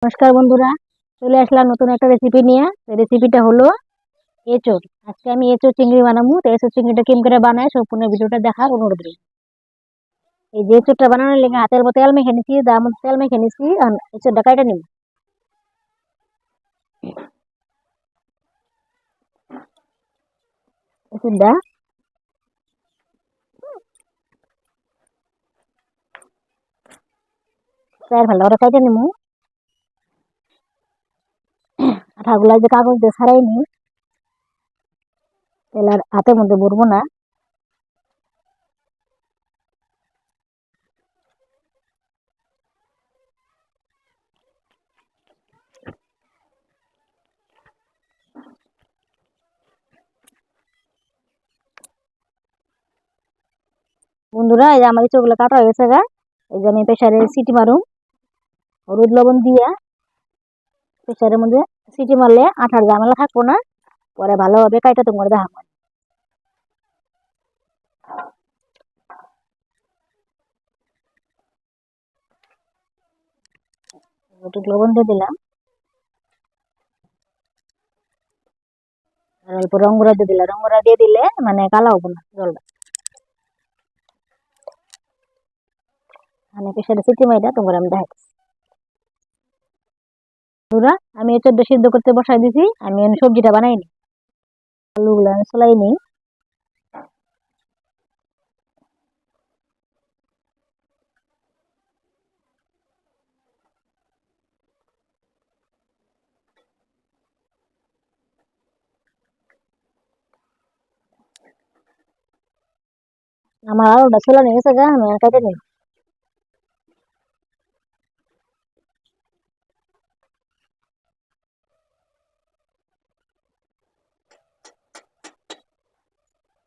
নমস্কার বন্ধুরা, চলে আসলাম নতুন একটা রেসিপি নিয়ে। রেসিপিটা হলো এঁচোড়। আজকে আমি এঁচোড় চিংড়ি বানাবো। তো এঁচোড় চিংড়িটা কেমন করে বানায় সম্পূর্ণ ভিডিওটা দেখার অনুরোধ রইল। এই যে এঁচোড়টা বানানোর লেগে হাতের মতো তেল মেখে নিচ্ছি, দাম তেল মেখে নিচ্ছি, আর এঁচোড়টা কাটে নিব। এঁচোড়টা চার ভালো করে কাটে নিব। আঠাগুলা যে কাগজ দিয়ে ছাড়াই নি, তাহলে আর হাতের মধ্যে ভরবো না। বন্ধুরা, এই যে আমার এঁচোড়গুলো কাটা হয়ে গেছে গা। এই যে আমি প্রেসারে সিটি মারুম হলুদ লবণ দিয়া। প্রেসারের মধ্যে সিটি মারলে আঠার ঝামেলা থাকবো না, পরে ভালোভাবে কাইটা তোমার দেখাবো। একটু লবণ দিয়ে দিলাম, আর অল্প রং গুঁড়া দিয়ে দিলাম। রং গুঁড়া দিয়ে দিলে মানে কালো হবো না জলটা। মানে প্রেসারে সিটি মাইটা তোমার আমি দেখাচ্ছি। বন্ধুরা, আমি এই 14 সিদ্ধ করতে বসাই দিছি। আমি সবজিটা বানাইনি, আলুগুলো আমি চলাই নিই। আমার আলুটা ছোলা নিয়ে গেছে গা, আমি কাটে নিই।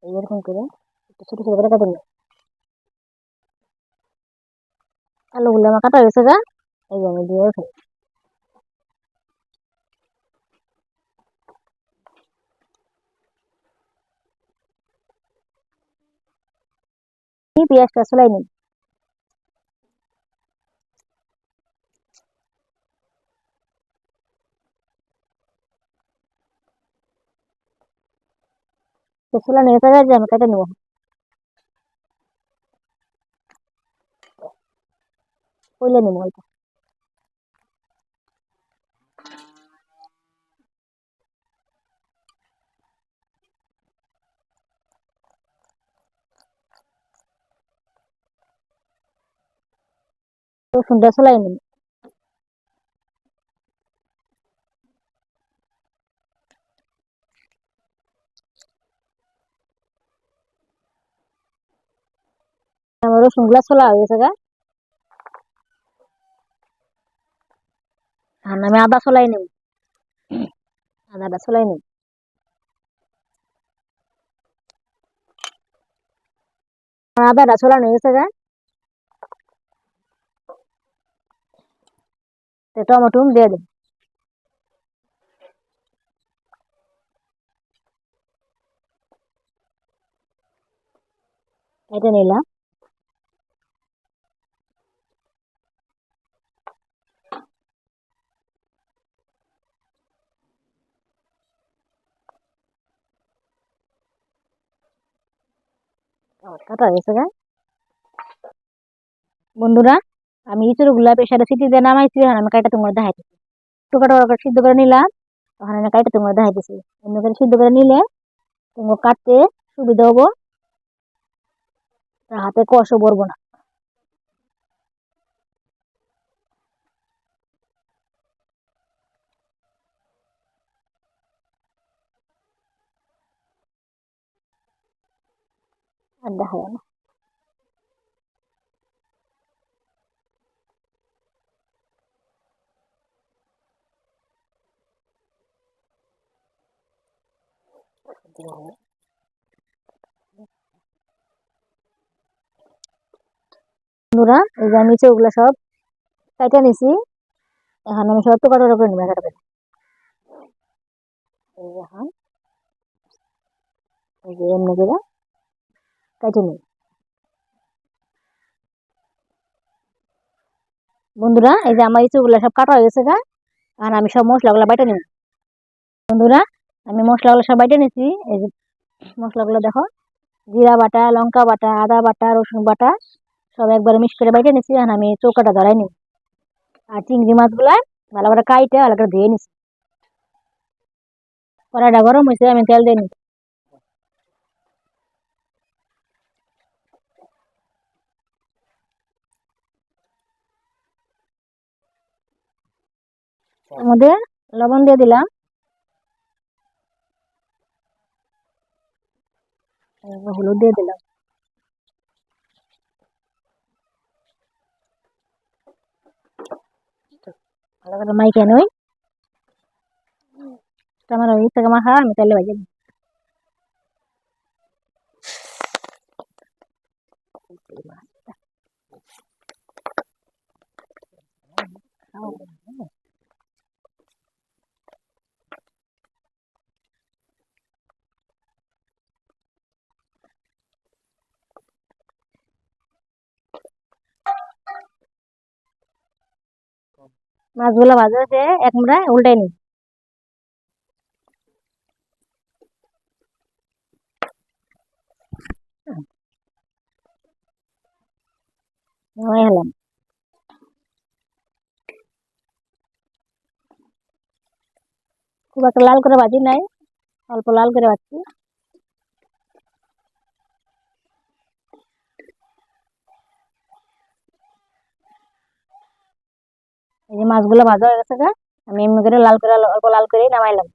এরকম করে একটু ছোট ছোট করে কাটে নিই। আলুগুলো আমার কাটা গেছে গা, এই যে আমি দিয়ে ফেলি। পেঁয়াজটা চলাই নিই। ছোলা নিয়ে গেছে গা, যে আমি কেটে নিবো। কইলে নিবো অল্প। রসুনটা চলাই নিই। আমার রসুন গুলা চলা হয়ে গেছে গা। আর আমি আদা চলাই নিব। আদাটা চলাই নিব। আদাটা চলানো হয়ে গেছে গা। টমেটো দিয়ে দিই। এটা নিলাম। কাটা হয়ে গেছে গা। বন্ধুরা, আমি ইঁচড় গুলা প্রেসারে সিটি দিয়ে নামাইছি, এখন আমি কাইটা তোমার দেখাইতেছি। টুকাটা করে সিদ্ধ করে নিলাম, তখন আমি কাইটা তোমার দেখাইতেছি। অন্য করে সিদ্ধ করে নিলে তোমার কাটতে সুবিধা হবো, হাতে কষও পড়বো না। আর দেখা যায় না। বন্ধুরা, এই যে আমি ওগুলা সব কাইটা নিছি, এখন আমি সব টুকাটা করে নিবো কাটাবে। এই যে এখন এই যে এমনি করে কাইটে নিই। বন্ধুরা এই যে আমার ইঁচড়গুলো সব কাটা হয়ে গেছে গা। আর আমি সব মশলাগুলো বাইটে নিব। বন্ধুরা আমি মশলাগুলো সব বাইটে নিছি। এই যে মশলাগুলো দেখো, জিরা বাটা, লঙ্কা বাটা, আদা বাটা, রসুন বাটা সব একবারে মিক্স করে বাইটে নিছি। আর আমি চৌকাটা ধরাই নিব। আর চিংড়ি মাছগুলা ভালো করে কাইটে ভালো করে ধুয়ে নিছি। কড়াইটা গরম হয়েছে, আমি তেল দিয়ে নিচ্ছি। এর মধ্যে লবণ দিয়ে দিলাম, হলুদ দিয়ে দিলাম, ভালো করে মাইখে নই। আমার ইচ্ছে মাখা আমি তেলে ভাজে নিই। মাছগুলো ভাজা হয়েছে, এক মুড়ায় উল্টাই নিই। নামাই হলাম। খুব একটা লাল করে ভাজি নাই, অল্প লাল করে ভাজছি। এই যে মাছগুলো ভাজা হয়ে গেছে গা, আমি এমনি করে লাল করে অল্প লাল করে নামাইলাম।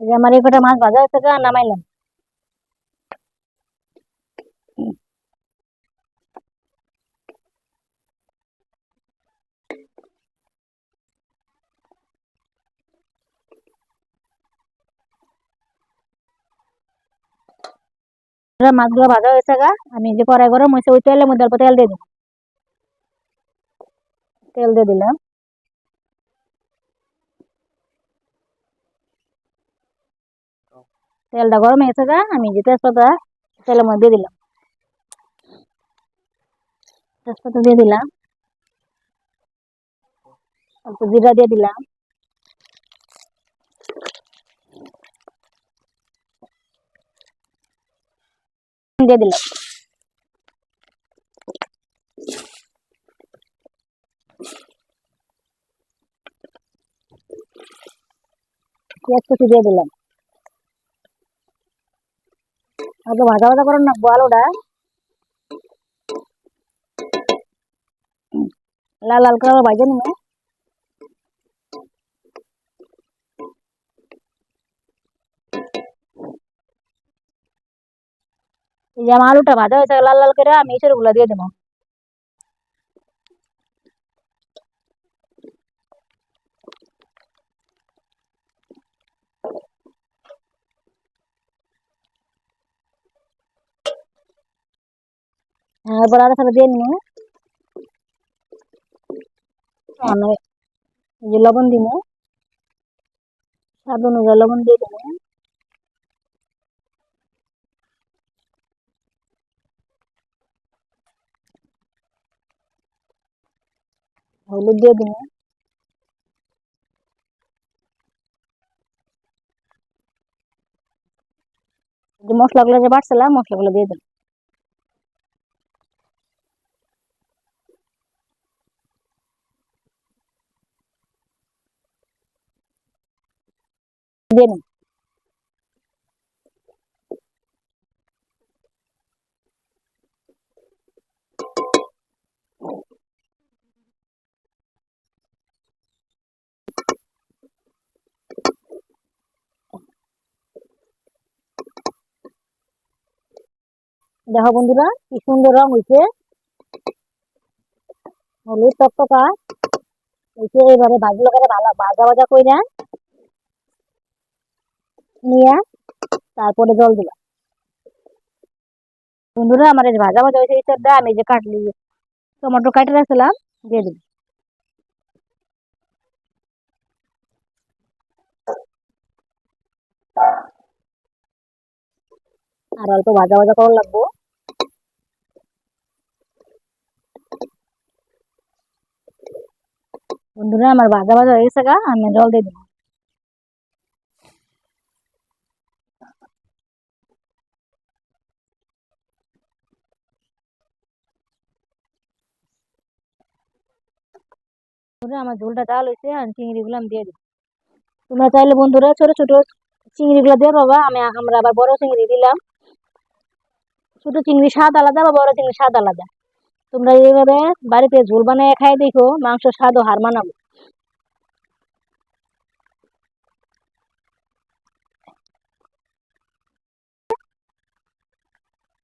এই যে আমার এই কটা মাছ ভাজা হয়েছে গা, নামাইলাম। এবার মাছগুলো ভাজা হয়েছে গা, আমি যে কড়াই গরম হয়েছে ওই তেলের মধ্যে অল্প তেল দিয়ে দিলাম। তেল দিয়ে দিলাম, তেলটা গরম হয়ে গেছে গা, আমি যে তেজপাতা তেলের মধ্যে দিয়ে দিলাম। তেজপাতা দিয়ে দিলাম, অল্প জিরা দিয়ে দিলাম, দিয়ে দিলাম। পেঁয়াজ কুচি দিয়ে দিলাম। আগে ভাজা ভাজা করে রাখবো আলুটা, লাল লাল করে ভাজে নিয়ে। এই যে আমার আলুটা ভাজা হয়েছে লাল লাল করে, আমি এসব গুলা দিয়ে দেবো। এরপর আরো সাথে দিয়ে নিয়ে আমি এই যে লবণ দিব, স্বাদ অনুযায়ী লবণ দিয়ে দেবো। হলুদ দিয়ে দিব, যে মশলাগুলো যে বাটছিলাম মশলাগুলো দিয়ে দেবো। দিয়ে নিন। দেখো বন্ধুরা কি সুন্দর রং হয়েছে, হলুদ টকটকা হয়েছে। এবারে ভাজলো করে ভালো ভাজা ভাজা করে নিয়ে তারপরে জল দিলাম। বন্ধুরা আমার এই যে ভাজা ভাজা হয়েছে, ইচ্ছাটা আমি যে কাটলি টমেটো কাটে রাখছিলাম দিয়ে দিলাম। আর অল্প ভাজা ভাজা করা লাগবো। বন্ধুরা আমার ভাজা ভাজা হয়ে গেছে গা, আমি জল দিয়ে দিই। বন্ধুরা আমার ঝোলটা জাল হয়েছে, আর চিংড়ি গুলো আমি দিয়ে দিই। তোমরা চাইলে বন্ধুরা ছোট ছোট চিংড়ি গুলো দিয়ে পাবা, আমরা আবার বড় চিংড়ি দিলাম। ছোট চিংড়ি স্বাদ আলাদা বা বড় চিংড়ি স্বাদ আলাদা। তোমরা এইভাবে বাড়িতে ঝোল বানায় খাই দেখো, মাংস স্বাদও হার মানাবো।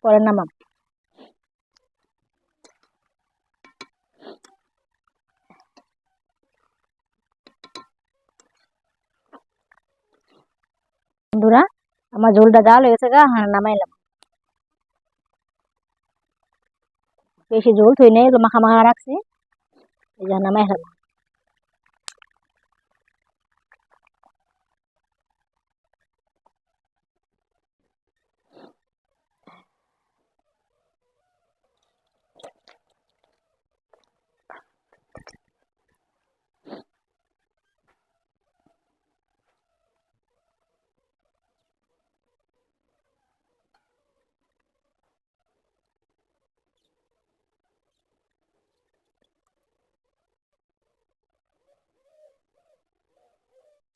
পরে নামাম। বন্ধুরা আমার ঝোলটা জাল হয়ে গেছে গা, হ্যাঁ নামাইলাম। বেশি ঝোল থই নাই, মাখা মাখা রাখছি, এই যে নামাইলাম।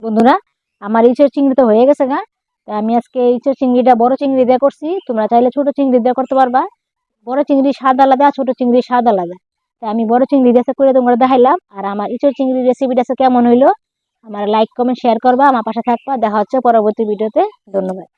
বন্ধুরা আমার ইঁচড় চিংড়ি তো হয়ে গেছে গা। তা আমি আজকে ইঁচড় চিংড়িটা বড় চিংড়ি দিয়ে করছি, তোমরা চাইলে ছোট চিংড়ি দিয়ে করতে পারবা। বড় চিংড়ি স্বাদ আলাদা, ছোট চিংড়ি স্বাদ আলাদা। তা আমি বড় চিংড়ি দিয়ে করে তোমরা দেখাইলাম। আর আমার ইঁচড় চিংড়ির রেসিপিটা কেমন হইলো, আমার লাইক কমেন্ট শেয়ার করবা, আমার পাশে থাকবা। দেখা হচ্ছে পরবর্তী ভিডিওতে। ধন্যবাদ।